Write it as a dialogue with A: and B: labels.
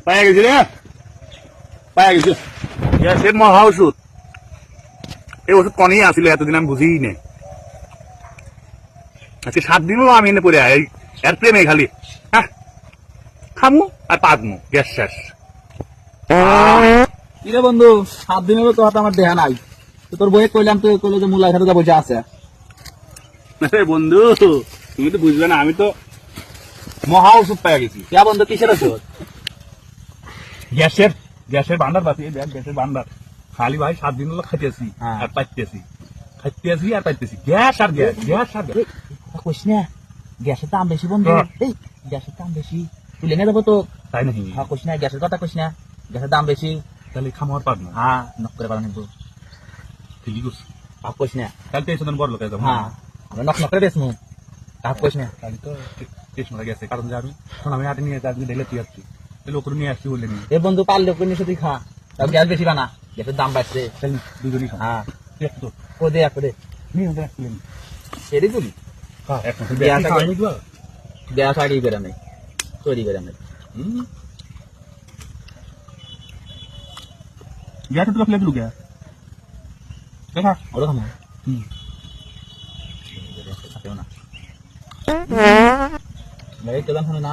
A: পায়ে গেছি রে, পায়ে গেছি। গ্যাসের মহা ওষুধ। এই ওষুধ কনেই আসিল এতদিন আমি বুঝিই নে। আজকে 7 দিনও আমি এনে পড়ে আই এর প্রেমে খালি। হ্যাঁ, খামু আর পাদমু, গ্যাস শেষ।
B: কিরে বন্ধু 7 দিনেরও তো হাতে আমার দেহা নাই। তো তোর বইয়ে কইলাম তো কইলো যে মুলা ঘাটে বসে আছে।
A: আরে বন্ধু তুমি তো বুঝবে না, আমি তো মহা ওষুধ পাই গেছি।
B: কে বন্ধু কিসের ওষুধ?
A: গ্যাসের গ্যাসের ভান্ডার পাতি, দেখ গ্যাসের ভান্ডার। খালি ভাই 7 দিন হলো খাইতেছি
B: হ্যাঁ।
A: আর পাইতেছি, খাইতেছি আর পাইতেছি, গ্যাস আর গ্যাস, গ্যাস আর গ্যাস।
B: কইস না গ্যাসের দাম বেশি বন্ধু।
A: হ্যাঁ।
B: এই গ্যাসের দাম বেশি, তুই লেনে দেবো তো।
A: তাই নাকি?
B: হ্যাঁ কইস না গ্যাসের কথা কইস না, গ্যাসের দাম বেশি।
A: তাহলে খামার পার না।
B: হ্যাঁ নক করে পারা নিবো।
A: ঠিকই করছি।
B: কাক কইস না।
A: তাহলে তো এসে বড় লোক যাবো।
B: হ্যাঁ আমরা নক নক করে বেসমু, কাক কইস না।
A: তাহলে তো শেষ মারা গেছে, কারণ যে আমি এখন আমি হাটে নিয়ে যাচ্ছি, ঢেলে তুই আসছি, তাহলে ওপরে নিয়ে আসছি বলে নি।
B: এ বন্ধু পারলে ওকে নিয়ে তুই খা, তাও গ্যাস বেশি বানা, গ্যাসের দাম বাড়ছে।
A: তাহলে দুজনই খাও।
B: হ্যাঁ
A: তুই একটু তো
B: ও দে এক দে
A: নিয়ে ওদের আসছিলেন।
B: সেটাই তুলি।
A: হ্যাঁ, এখন তুই
B: গ্যাস
A: বেশি
B: আগে-
A: খাওয়াই দিবা।
B: গ্যাস আগে করে নেই, তৈরি করে নেই।
A: গ্যাস একটু ফেলে দিলু গ্যাস দেখা।
B: ওরা খামো
A: হুম,
B: থাকেও না এই কেদান শুনে না